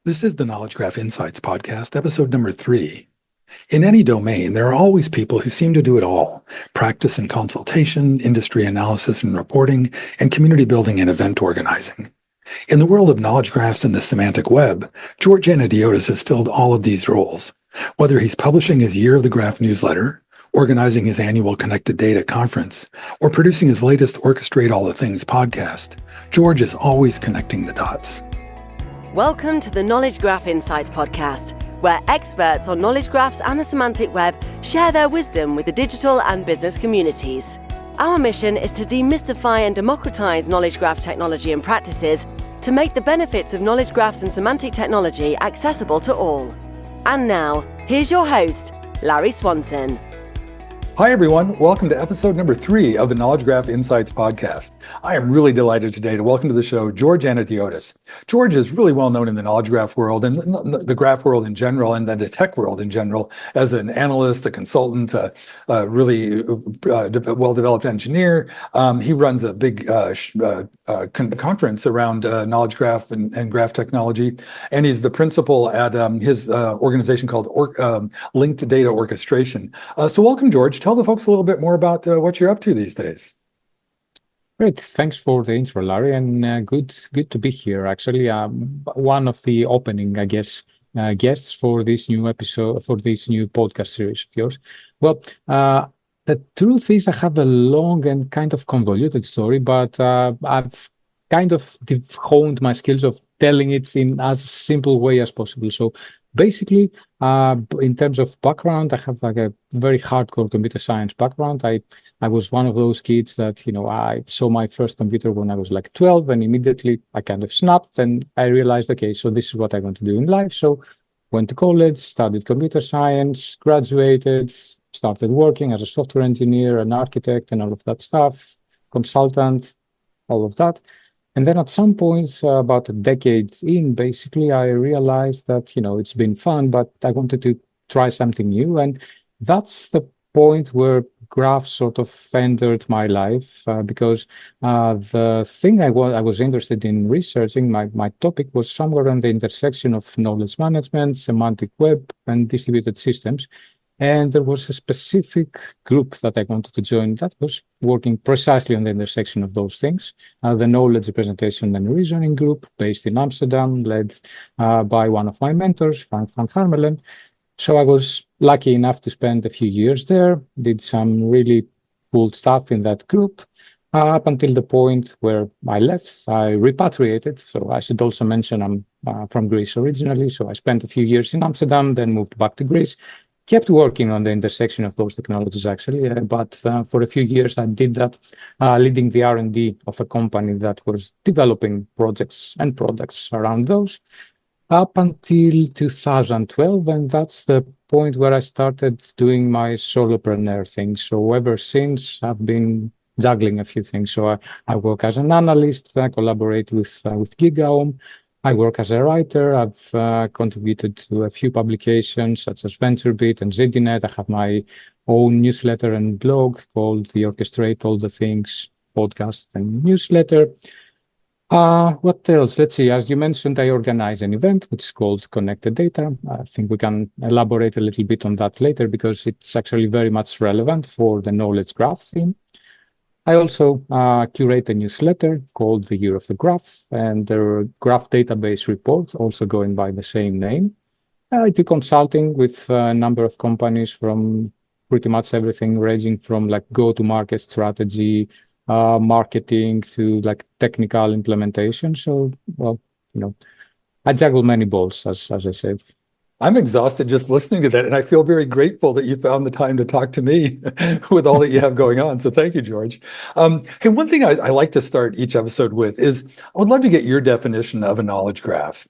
This is the Knowledge Graph Insights podcast, episode number 3. In any domain, there are always people who seem to do it all: practice and consultation, industry analysis and reporting, and community building and event organizing. In the world of knowledge graphs and the semantic web, George Anadiotis has filled all of these roles. Whether he's publishing his Year of the Graph newsletter, organizing his annual Connected Data conference, or producing his latest Orchestrate All the Things podcast, George is always connecting the dots. Welcome to the Knowledge Graph Insights podcast, where experts on knowledge graphs and the semantic web share their wisdom with the digital and business communities. Our mission is to demystify and democratize knowledge graph technology and practices to make the benefits of knowledge graphs and semantic technology accessible to all. And now, here's your host, Larry Swanson. Hi, everyone. Welcome to episode number 3 of the Knowledge Graph Insights podcast. I am really delighted today to welcome to the show George Anadiotis. George is really well known in the knowledge graph world and the graph world in general, and then the tech world in general, as an analyst, a consultant, a really well-developed engineer. He runs a big conference around knowledge graph and graph technology, and he's the principal at his organization called Linked Data Orchestration. So welcome, George. Tell the folks a little bit more about what you're up to these days. Great. Thanks for the intro, Larry, and good to be here. Actually, one of the opening, I guess, guests for this new episode, for this new podcast series of yours. Well, the truth is I have a long and kind of convoluted story, but I've kind of honed my skills of telling it in as simple way as possible. So basically, in terms of background, I have like a very hardcore computer science background. I was one of those kids that, I saw my first computer when I was like 12, and immediately I kind of snapped and I realized, okay, so this is what I want to do in life. So went to college, studied computer science, graduated, started working as a software engineer, an architect, and all of that stuff, consultant, all of that. And then at some point, about a decade in, basically, I realized that, it's been fun, but I wanted to try something new. And that's the point where graphs sort of entered my life, because the thing I was interested in researching, my topic was somewhere on the intersection of knowledge management, semantic web, and distributed systems. And there was a specific group that I wanted to join that was working precisely on the intersection of those things. The Knowledge Representation and Reasoning Group, based in Amsterdam, led by one of my mentors, Frank van Harmelen. So I was lucky enough to spend a few years there, did some really cool stuff in that group, up until the point where I left. I repatriated. So I should also mention I'm from Greece originally. So I spent a few years in Amsterdam, then moved back to Greece. Kept working on the intersection of those technologies, actually, but for a few years I did that, leading the R&D of a company that was developing projects and products around those up until 2012, and that's the point where I started doing my solopreneur thing. So ever since, I've been juggling a few things. So I work as an analyst, I collaborate with GigaOM. I work as a writer. I've contributed to a few publications such as VentureBeat and ZDNet. I have my own newsletter and blog called the Orchestrate All the Things podcast and newsletter. What else? Let's see. As you mentioned, I organize an event which is called Connected Data. I think we can elaborate a little bit on that later because it's actually very much relevant for the knowledge graph theme. I also curate a newsletter called the Year of the Graph, and the graph database report, also going by the same name. I do consulting with a number of companies from pretty much everything, ranging from like go-to-market strategy, marketing to like technical implementation. So, well, I juggle many balls, as I said. I'm exhausted just listening to that, and I feel very grateful that you found the time to talk to me with all that you have going on. So thank you, George. Hey, one thing I like to start each episode with is I would love to get your definition of a knowledge graph.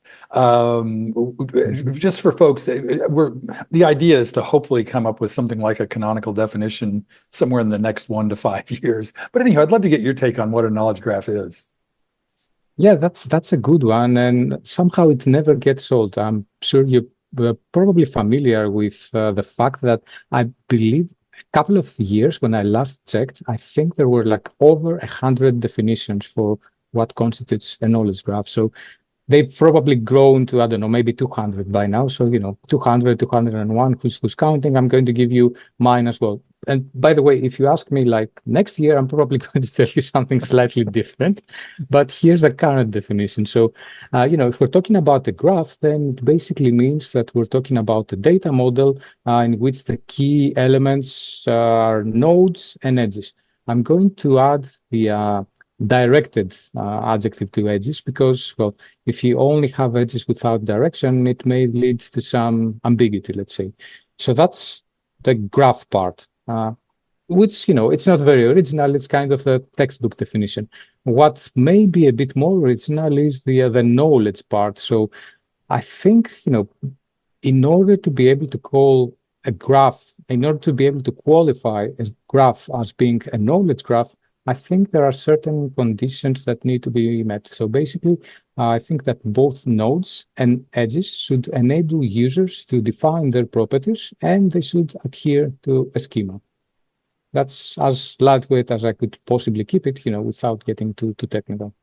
Just for folks, the idea is to hopefully come up with something like a canonical definition somewhere in the next 1 to 5 years. But anyhow, I'd love to get your take on what a knowledge graph is. Yeah, that's a good one, and somehow it never gets old. I'm sure we're probably familiar with the fact that I believe a couple of years when I last checked, I think there were like over 100 definitions for what constitutes a knowledge graph. So they've probably grown to, I don't know, maybe 200 by now. So, 200, 201, who's counting? I'm going to give you mine as well. And by the way, if you ask me like next year, I'm probably going to tell you something slightly different. But here's the current definition. So, if we're talking about the graph, then it basically means that we're talking about a data model in which the key elements are nodes and edges. I'm going to add the directed adjective to edges because, well, if you only have edges without direction, it may lead to some ambiguity, let's say. So that's the graph part, which, it's not very original. It's kind of the textbook definition. What may be a bit more original is the knowledge part. So I think, in order to be able to call a graph, in order to be able to qualify a graph as being a knowledge graph, I think there are certain conditions that need to be met. So basically, I think that both nodes and edges should enable users to define their properties, and they should adhere to a schema. That's as lightweight as I could possibly keep it, without getting too technical.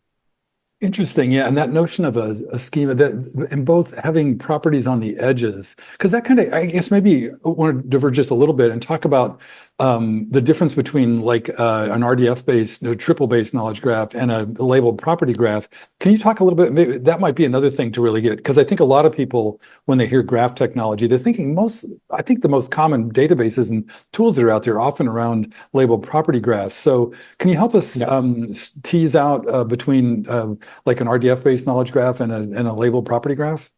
Interesting. Yeah. And that notion of a schema that and both having properties on the edges, because that kind of, I guess maybe I want to diverge just a little bit and talk about the difference between like an RDF-based, triple-based knowledge graph and a labeled property graph. Can you talk a little bit? Maybe that might be another thing to really get, because I think a lot of people, when they hear graph technology, they're thinking I think the most common databases and tools that are out there are often around labeled property graphs. So can you help us tease out between like an RDF-based knowledge graph and a labeled property graph?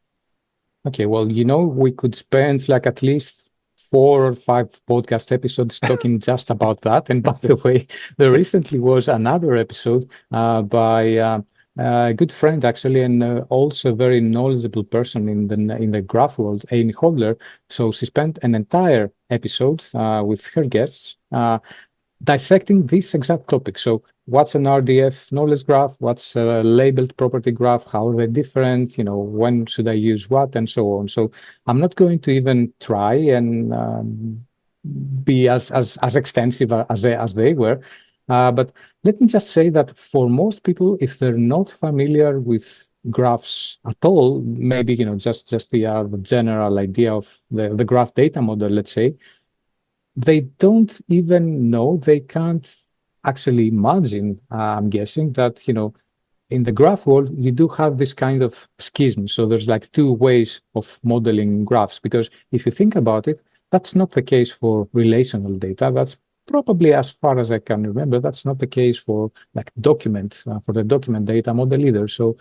Okay, well, we could spend like at least 4 or 5 podcast episodes talking just about that. And by the way, there recently was another episode by a good friend actually, and also a very knowledgeable person in the graph world, Amy Hodler. So she spent an entire episode with her guests dissecting this exact topic. So what's an RDF knowledge graph? What's a labeled property graph? How are they different? When should I use what, and so on. So I'm not going to even try and be as extensive as they were. But let me just say that for most people, if they're not familiar with graphs at all, maybe just the general idea of the graph data model, let's say, they don't even know, they can't actually imagine, I'm guessing, that, in the graph world, you do have this kind of schism. So there's like 2 ways of modeling graphs, because if you think about it, that's not the case for relational data. That's probably, as far as I can remember, that's not the case for like for the document data model either. So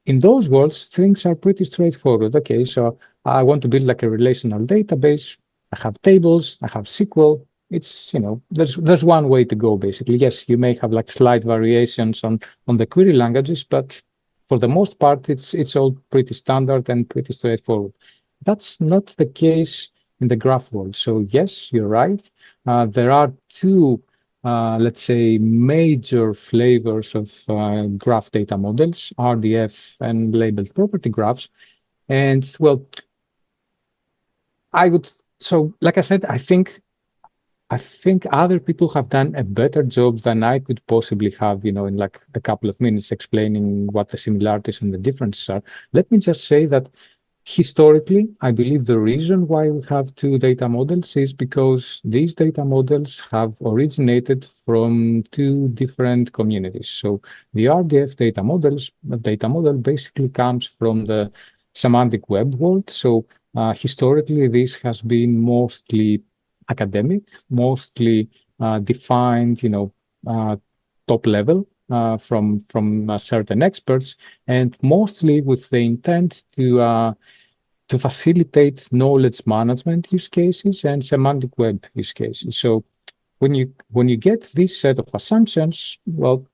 in those worlds, things are pretty straightforward. Okay, so I want to build like a relational database. I have tables, I have SQL. It's, there's one way to go, basically. Yes, you may have like slight variations on the query languages, but for the most part, it's all pretty standard and pretty straightforward. That's not the case in the graph world. So yes, you're right. There are 2, let's say, major flavors of graph data models, RDF and labeled property graphs. And well, so like I said, I think other people have done a better job than I could possibly have, in like a couple of minutes explaining what the similarities and the differences are. Let me just say that historically, I believe the reason why we have 2 data models is because these data models have originated from 2 different communities. So the RDF data model basically comes from the semantic web world. So historically, this has been mostly academic, mostly defined, top level from certain experts, and mostly with the intent to facilitate knowledge management use cases and semantic web use cases. So when you get this set of assumptions, well,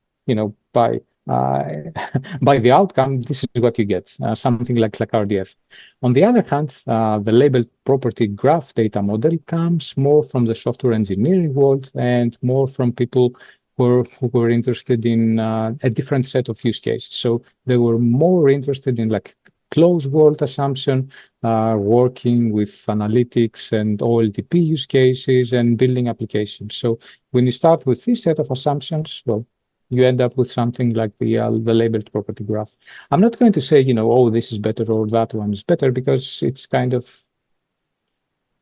by by the outcome, this is what you get, something like RDF. On the other hand, the labeled property graph data model comes more from the software engineering world and more from people who were interested in a different set of use cases. So they were more interested in like closed world assumption, working with analytics and OLTP use cases and building applications. So when you start with this set of assumptions, well, you end up with something like the labeled property graph. I'm not going to say, oh, this is better or that one is better, because it's kind of,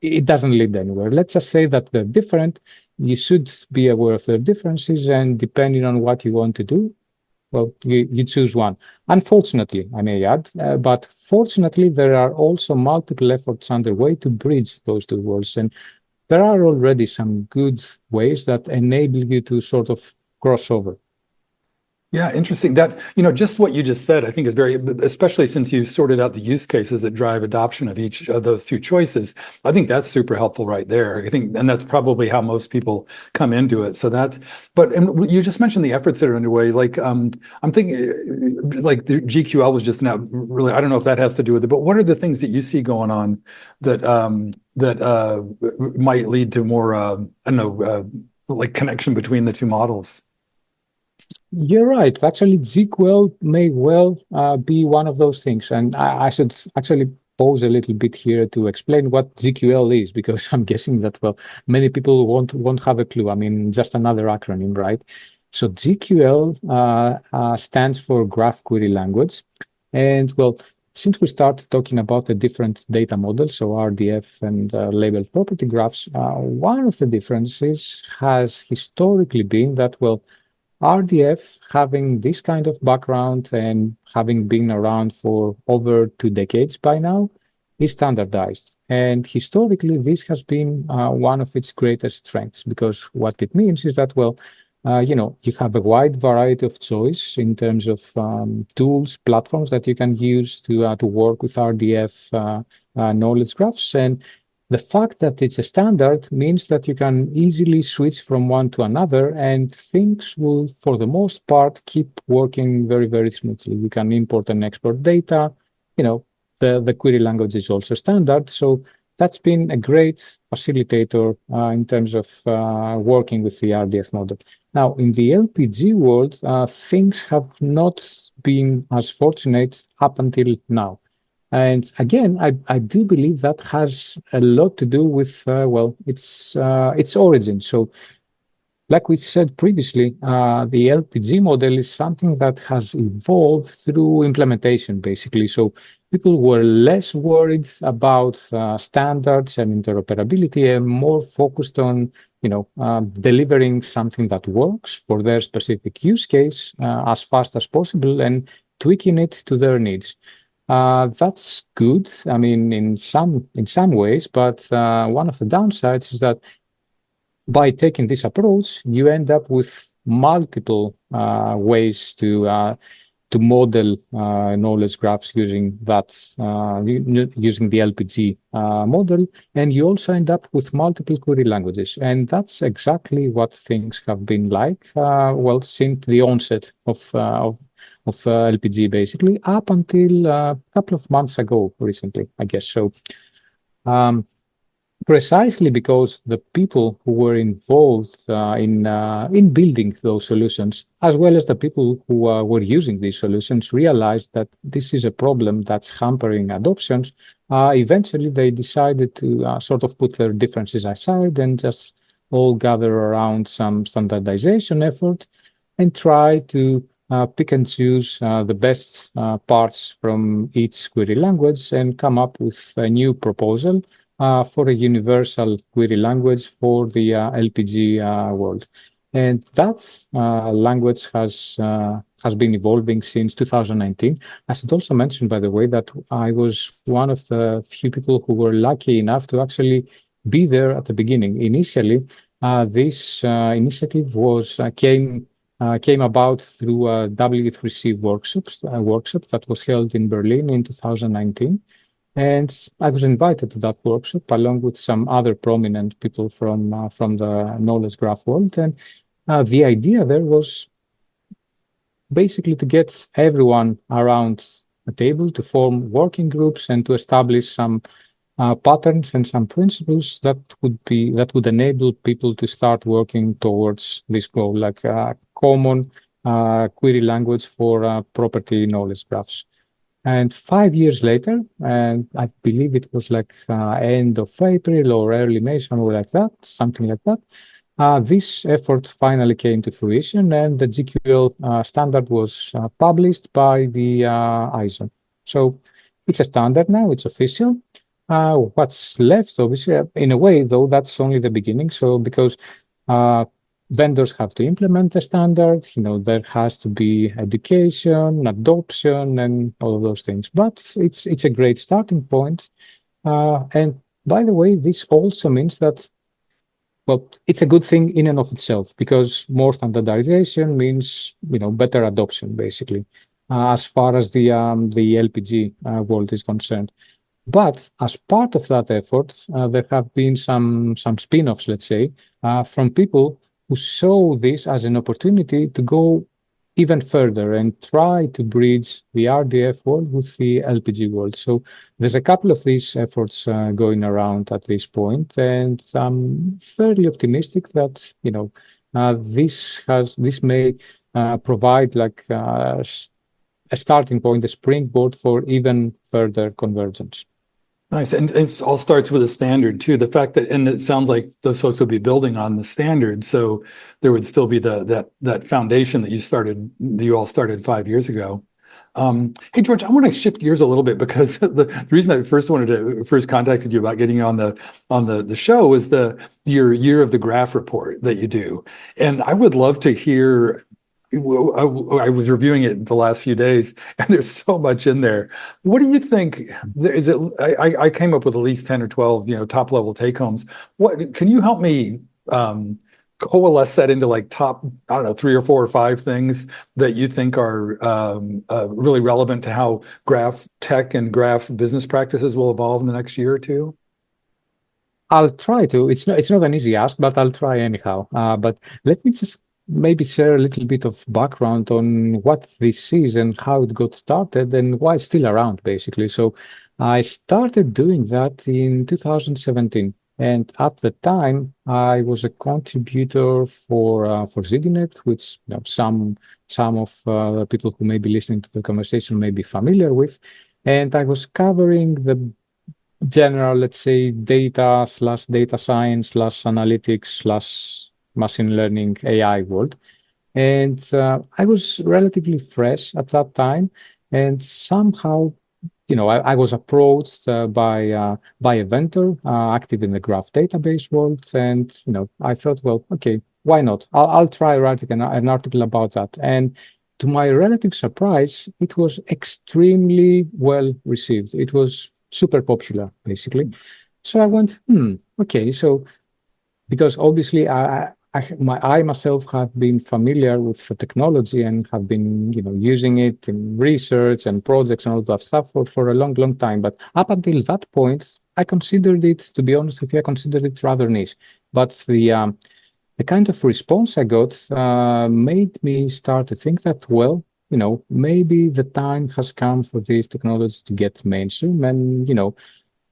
it doesn't lead anywhere. Let's just say that they're different. You should be aware of their differences, and depending on what you want to do, well, you choose one. Unfortunately, I may add, but fortunately, there are also multiple efforts underway to bridge those two worlds. And there are already some good ways that enable you to sort of cross over. Yeah, interesting. That, just what you just said, I think is very, especially since you sorted out the use cases that drive adoption of each of those two choices. I think that's super helpful right there. I think, and that's probably how most people come into it. So and you just mentioned the efforts that are underway. Like, I'm thinking, like the GQL was just now really, I don't know if that has to do with it, but what are the things that you see going on that might lead to more, I don't know, like connection between the two models? You're right. Actually, GQL may well be one of those things. And I should actually pause a little bit here to explain what GQL is, because I'm guessing that, well, many people won't have a clue. I mean, just another acronym, right? So GQL stands for Graph Query Language. And, well, since we started talking about the different data models, so RDF and labeled property graphs, one of the differences has historically been that, well, RDF, having this kind of background and having been around for over 2 decades by now, is standardized. And historically, this has been one of its greatest strengths, because what it means is that, well, you have a wide variety of choice in terms of tools, platforms that you can use to work with RDF knowledge graphs. And the fact that it's a standard means that you can easily switch from one to another, and things will, for the most part, keep working very, very smoothly. You can import and export data. The query language is also standard. So that's been a great facilitator in terms of working with the RDF model. Now, in the LPG world, things have not been as fortunate up until now. And again, I do believe that has a lot to do with, well, its origin. So like we said previously, the LPG model is something that has evolved through implementation, basically. So people were less worried about standards and interoperability and more focused on, delivering something that works for their specific use case as fast as possible and tweaking it to their needs. That's good. I mean, in some ways, but one of the downsides is that by taking this approach, you end up with multiple ways to model knowledge graphs using using the LPG model, and you also end up with multiple query languages, and that's exactly what things have been like. Well, since the onset of LPG, basically, up until a couple of months ago, recently, I guess. So precisely because the people who were involved in building those solutions, as well as the people who were using these solutions, realized that this is a problem that's hampering adoptions. Eventually, they decided to sort of put their differences aside and just all gather around some standardization effort and try to pick and choose the best parts from each query language and come up with a new proposal for a universal query language for the LPG world. And that language has been evolving since 2019. I should also mention, by the way, that I was one of the few people who were lucky enough to actually be there at the beginning. Initially, this initiative came about through a W3C workshop that was held in Berlin in 2019. And I was invited to that workshop along with some other prominent people from the knowledge graph world. And the idea there was basically to get everyone around a table to form working groups and to establish some patterns and some principles that would enable people to start working towards this goal, like a common query language for property knowledge graphs. And 5 years later, and I believe it was like end of April or early May, somewhere like that, something like that, This effort finally came to fruition, and the GQL standard was published by the ISO. So it's a standard now, it's official. What's left, obviously, in a way, though, that's only the beginning. So because vendors have to implement the standard, there has to be education, adoption, and all of those things. But it's a great starting point. And by the way, this also means that, well, it's a good thing in and of itself, because more standardization means, better adoption, basically, as far as the LPG world is concerned. But as part of that effort, there have been some spin-offs, let's say, from people who saw this as an opportunity to go even further and try to bridge the RDF world with the LPG world. So there's a couple of these efforts going around at this point, and I'm fairly optimistic that this may provide like a starting point, a springboard for even further convergence. Nice. And it all starts with a standard too. The fact that, and it sounds like those folks would be building on the standard. So there would still be that foundation that you all started 5 years ago. Hey, George, I want to shift gears a little bit, because the reason I first contacted you about getting you on the show was your year of the graph report that you do. And I would love to hear. I was reviewing it the last few days, and there's so much in there. What do you think? I came up with at least 10 or 12, top level take homes. What can you help me coalesce that into like top, I don't know, 3 or 4 or 5 things that you think are really relevant to how graph tech and graph business practices will evolve in the next year or two? I'll try to. It's not an easy ask, but I'll try anyhow. But let me just maybe share a little bit of background on what this is and how it got started and why it's still around, basically. So I started doing that in 2017. And at the time, I was a contributor for ZDNet, which some of the people who may be listening to the conversation may be familiar with. And I was covering the general, let's say, data/data science/analytics/ machine learning AI world. And I was relatively fresh at that time. And somehow, I was approached by a vendor active in the graph database world. And, I thought, well, okay, why not? I'll try writing an article about that. And to my relative surprise, it was extremely well received. It was super popular, basically. So I went, okay. So because obviously I myself have been familiar with the technology and have been, using it in research and projects and all that stuff for a long, long time. But up until that point, I considered it, to be honest with you, I considered it rather niche. But the kind of response I got made me start to think that, well, maybe the time has come for this technology to get mainstream. And,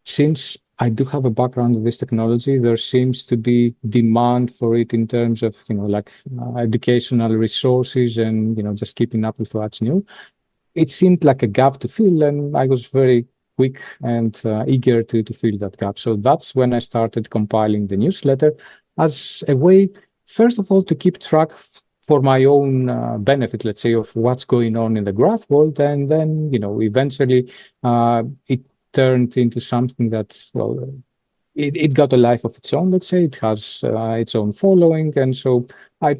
since I do have a background in this technology, there seems to be demand for it in terms of, educational resources and, just keeping up with what's new. It seemed like a gap to fill, and I was very quick and eager to fill that gap. So that's when I started compiling the newsletter as a way, first of all, to keep track for my own benefit, let's say, of what's going on in the graph world. And then, eventually it turned into something that, well, it got a life of its own, let's say. It has its own following. And so I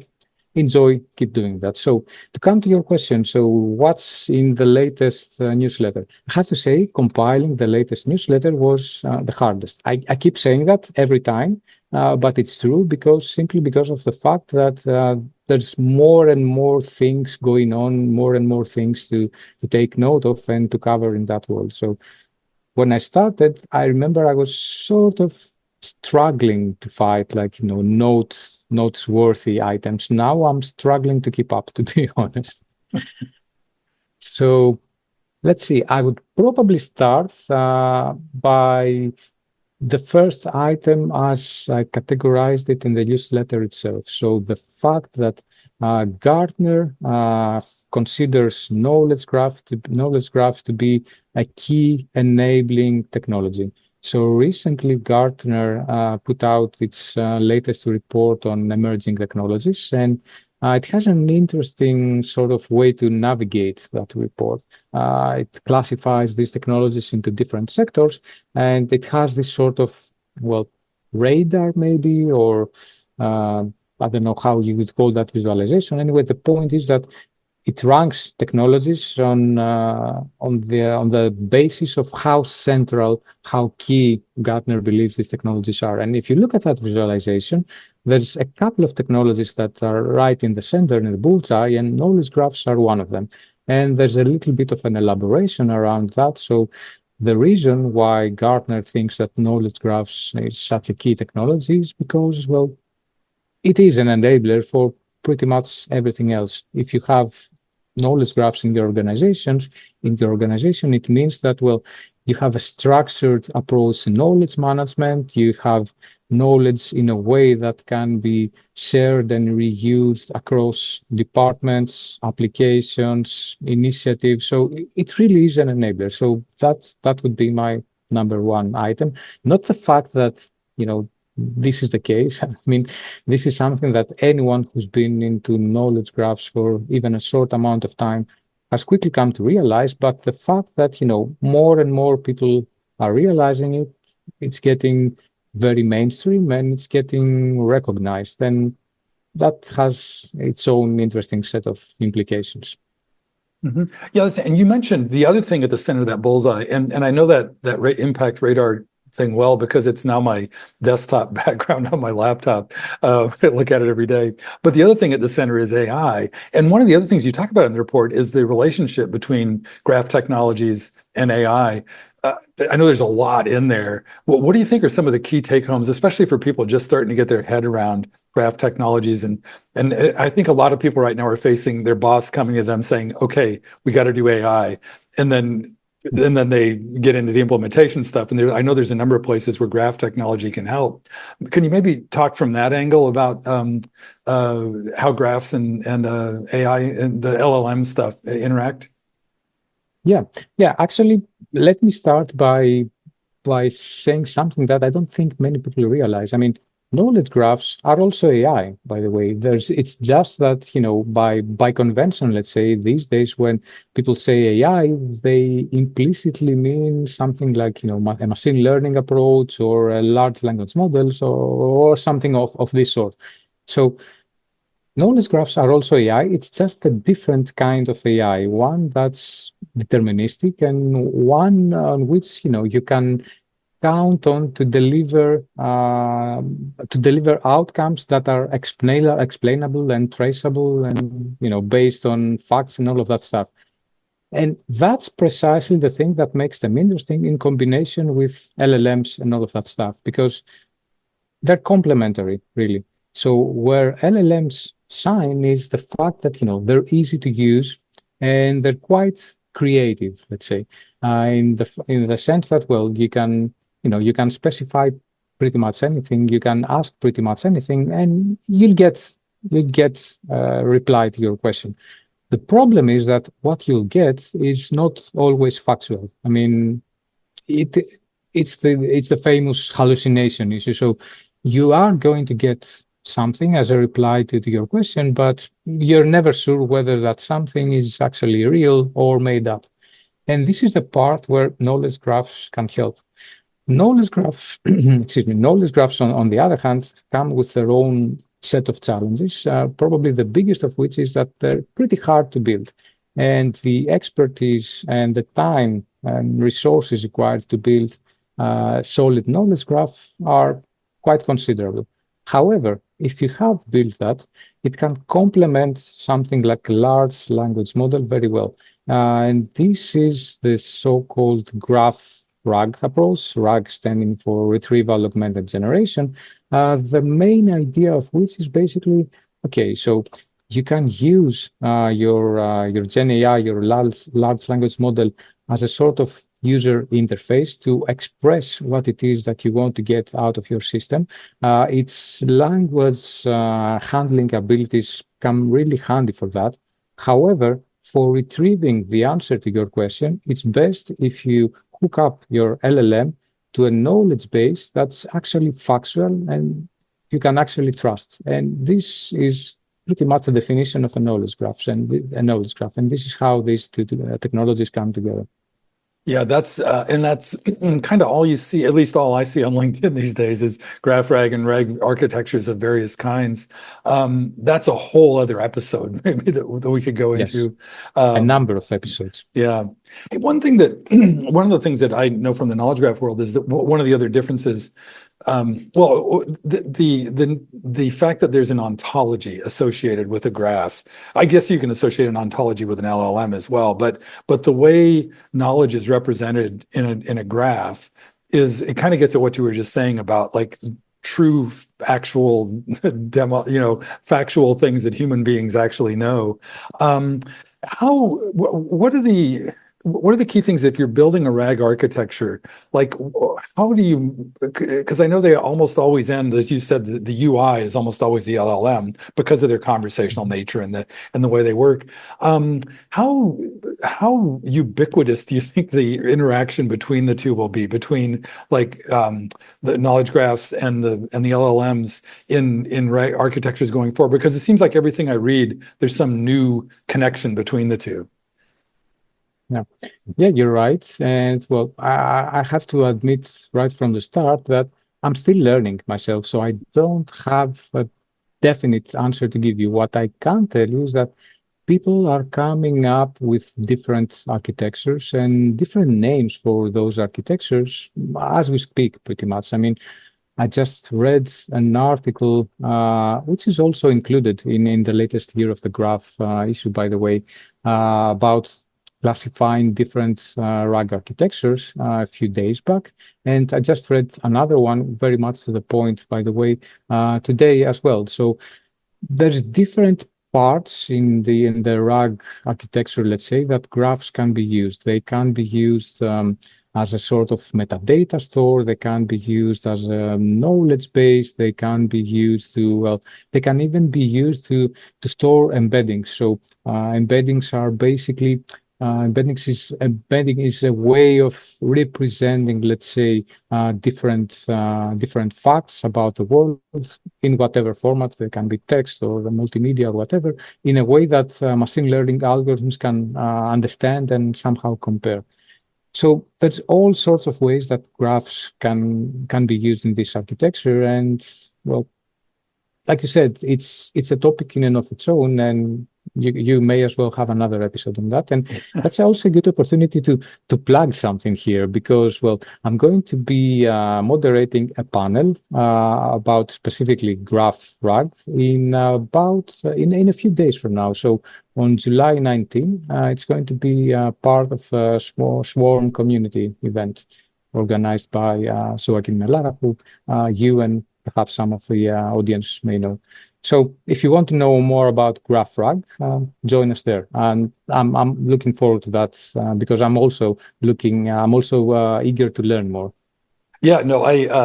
keep doing that. So to come to your question, so what's in the latest newsletter? I have to say, compiling the latest newsletter was the hardest. I keep saying that every time, but it's true simply because of the fact that there's more and more things going on, more and more things to take note of and to cover in that world. So when I started, I remember I was sort of struggling to find notes-worthy items. Now I'm struggling to keep up, to be honest. So let's see, I would probably start by the first item as I categorized it in the newsletter itself. So the fact that Gartner considers knowledge graphs to be a key enabling technology. So recently, Gartner put out its latest report on emerging technologies, and it has an interesting sort of way to navigate that report. It classifies these technologies into different sectors, and it has this sort of, well, radar maybe, or uh, I don't know how you would call that visualization. Anyway, the point is that it ranks technologies on the basis of how central, how key Gartner believes these technologies are. And if you look at that visualization, there's a couple of technologies that are right in the center in the bullseye, and knowledge graphs are one of them. And there's a little bit of an elaboration around that. So the reason why Gartner thinks that knowledge graphs is such a key technology is because, well, it is an enabler for pretty much everything else. If you have knowledge graphs in your organization, it means that, well, you have a structured approach to knowledge management. You have knowledge in a way that can be shared and reused across departments, applications, initiatives. So it really is an enabler. So that would be my number one item. Not the fact that, this is the case. I mean, this is something that anyone who's been into knowledge graphs for even a short amount of time has quickly come to realize. But the fact that, more and more people are realizing it, it's getting very mainstream and it's getting recognized. And that has its own interesting set of implications. Yeah, listen, and you mentioned the other thing at the center of that bullseye, and I know that impact radar thing well because it's now my desktop background on my laptop. I look at it every day. But the other thing at the center is AI. And one of the other things you talk about in the report is the relationship between graph technologies and AI. I know there's a lot in there. What do you think are some of the key take homes, especially for people just starting to get their head around graph technologies? And I think a lot of people right now are facing their boss coming to them saying, "Okay, we got to do AI," and then they get into the implementation stuff. And I know there's a number of places where graph technology can help. Can you maybe talk from that angle about how graphs and AI and the LLM stuff interact? Yeah. Actually, let me start by saying something that I don't think many people realize. I mean, knowledge graphs are also AI, by the way. It's just that, by convention, let's say these days when people say AI, they implicitly mean something like, a machine learning approach or a large language models or something of this sort. So knowledge graphs are also AI. It's just a different kind of AI, one that's deterministic and one on which, you can count on to deliver outcomes that are explainable and traceable and based on facts and all of that stuff. And that's precisely the thing that makes them interesting in combination with LLMs and all of that stuff, because they're complementary, really. So where LLMs shine is the fact that they're easy to use and they're quite creative, let's say, in the sense that, well, you can specify pretty much anything, you can ask pretty much anything, and you'll get a reply to your question. The problem is that what you'll get is not always factual. I mean, it it's the famous hallucination issue. So you are going to get something as a reply to your question, but you're never sure whether that something is actually real or made up. And this is the part where knowledge graphs can help. Knowledge graphs, excuse me, knowledge graphs on the other hand come with their own set of challenges. Probably the biggest of which is that they're pretty hard to build, and the expertise and the time and resources required to build solid knowledge graph are quite considerable. However, if you have built that, it can complement something like a large language model very well. And this is the so-called graph RAG approach, RAG standing for Retrieval Augmented Generation. The main idea of which is basically, okay, so you can use your Gen AI, your large language model, as a sort of user interface to express what it is that you want to get out of your system. Its language handling abilities come really handy for that. However, for retrieving the answer to your question, it's best if you hook up your LLM to a knowledge base that's actually factual and you can actually trust. And this is pretty much the definition of a knowledge graph, and this is how these two technologies come together. Yeah, that's kind of all you see, at least all I see on LinkedIn these days is graph rag and reg architectures of various kinds. That's a whole other episode maybe that we could go Yes. into. A number of episodes. Yeah. Hey, one of the things that I know from the knowledge graph world is that one of the other differences, the fact that there's an ontology associated with a graph. I guess you can associate an ontology with an LLM as well, but the way knowledge is represented in a graph is it kind of gets at what you were just saying about like true actual factual things that human beings actually know. What are the key things if you're building a RAG architecture? Like, how do you, because I know they almost always end, as you said, the UI is almost always the LLM because of their conversational nature and the way they work. How ubiquitous do you think the interaction between the two will be, between like the knowledge graphs and the LLMs in RAG architectures going forward? Because it seems like everything I read, there's some new connection between the two. Yeah, you're right. And well, I have to admit right from the start that I'm still learning myself. So I don't have a definite answer to give you. What I can tell you is that people are coming up with different architectures and different names for those architectures as we speak, pretty much. I mean, I just read an article, which is also included in the latest Year of the Graph issue, by the way, about classifying different RAG architectures a few days back. And I just read another one, very much to the point, by the way, today as well. So there's different parts in the RAG architecture, let's say, that graphs can be used. They can be used as a sort of metadata store. They can be used as a knowledge base. They can be used to, they can even be used to store embeddings. So embeddings are basically embedding is a way of representing, let's say, different facts about the world in whatever format. They can be text or the multimedia or whatever, in a way that machine learning algorithms can understand and somehow compare. So there's all sorts of ways that graphs can be used in this architecture, and well, like you said, it's a topic in and of its own, and you may as well have another episode on that. And that's also a good opportunity to plug something here, because well, I'm going to be moderating a panel about specifically graph RAG in in a few days from now. So on July 19, it's going to be part of a Swarm community event organized by Joaquin Melara, who you and perhaps some of the audience may know. So if you want to know more about graph RAG, join us there. And I'm looking forward to that because I'm also eager to learn more. Yeah, no,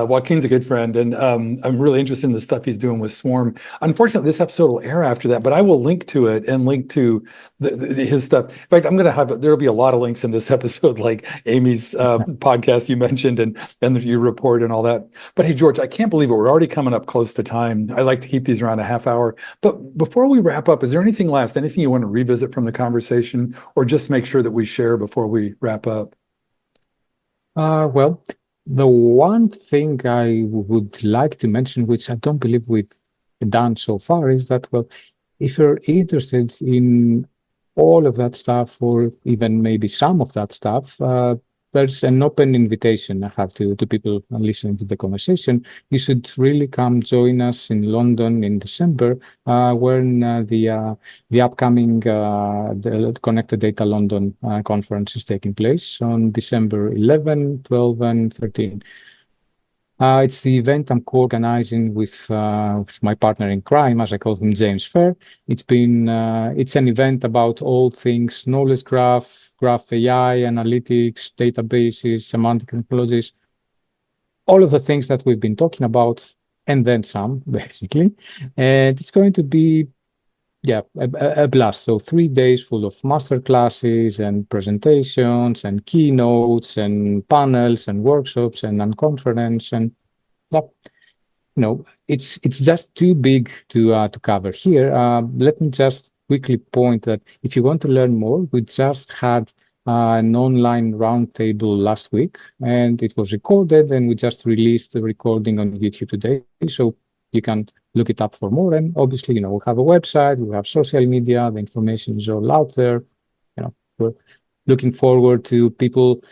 Joaquin's a good friend, and I'm really interested in the stuff he's doing with Swarm. Unfortunately, this episode will air after that, but I will link to it and link to his stuff. In fact, there'll be a lot of links in this episode, like Amy's podcast you mentioned and your report and all that. But hey, George, I can't believe it. We're already coming up close to time. I like to keep these around a half hour. But before we wrap up, is there anything you want to revisit from the conversation, or just make sure that we share before we wrap up? Well, the one thing I would like to mention, which I don't believe we've done so far, is that, well, if you're interested in all of that stuff, or even maybe some of that stuff, there's an open invitation I have to people listening to the conversation. You should really come join us in London in December, when the upcoming the Connected Data London conference is taking place on December 11, 12, and 13. It's the event I'm co-organizing with my partner in crime, as I call him, James Fair. It's an event about all things knowledge graph, graph AI, analytics, databases, semantic technologies, all of the things that we've been talking about, and then some, basically. And it's going to be Yeah, a blast. So 3 days full of master classes and presentations and keynotes and panels and workshops and conference and yeah, it's just too big to cover here. Let me just quickly point that if you want to learn more, we just had an online roundtable last week, and it was recorded, and we just released the recording on YouTube today, so you can look it up for more. And obviously, we have a website, we have social media, the information is all out there. We're looking forward to people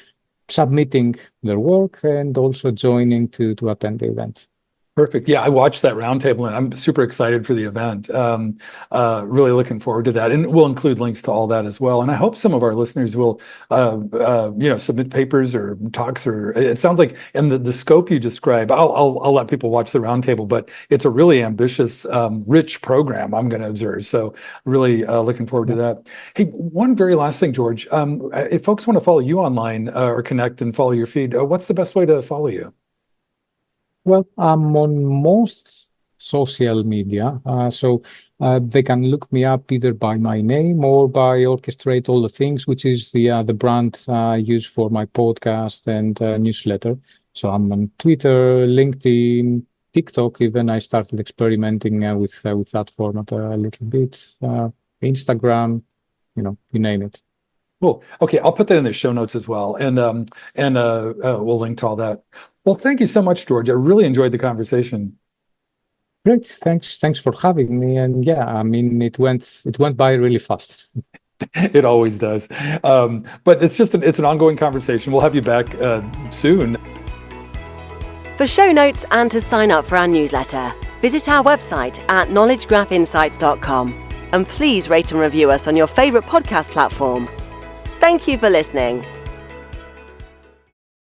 submitting their work and also joining to attend the event. Perfect. Yeah, I watched that roundtable and I'm super excited for the event. Really looking forward to that. And we'll include links to all that as well. And I hope some of our listeners will, submit papers or talks, or it sounds like, and the scope you describe, I'll let people watch the roundtable, but it's a really ambitious, rich program I'm going to observe. So really looking forward to that. Hey, one very last thing, George. If folks want to follow you online or connect and follow your feed, what's the best way to follow you? Well, I'm on most social media, so they can look me up either by my name or by Orchestrate All the Things, which is the brand I use for my podcast and newsletter. So I'm on Twitter, LinkedIn, TikTok. Even I started experimenting with that format a little bit. Instagram, you name it. Cool. Okay, I'll put that in the show notes as well, and we'll link to all that. Well, thank you so much, George. I really enjoyed the conversation. Great, thanks for having me. And yeah, I mean, it went by really fast. It always does, but it's an ongoing conversation. We'll have you back soon. For show notes and to sign up for our newsletter, visit our website at knowledgegraphinsights.com, and please rate and review us on your favorite podcast platform. Thank you for listening.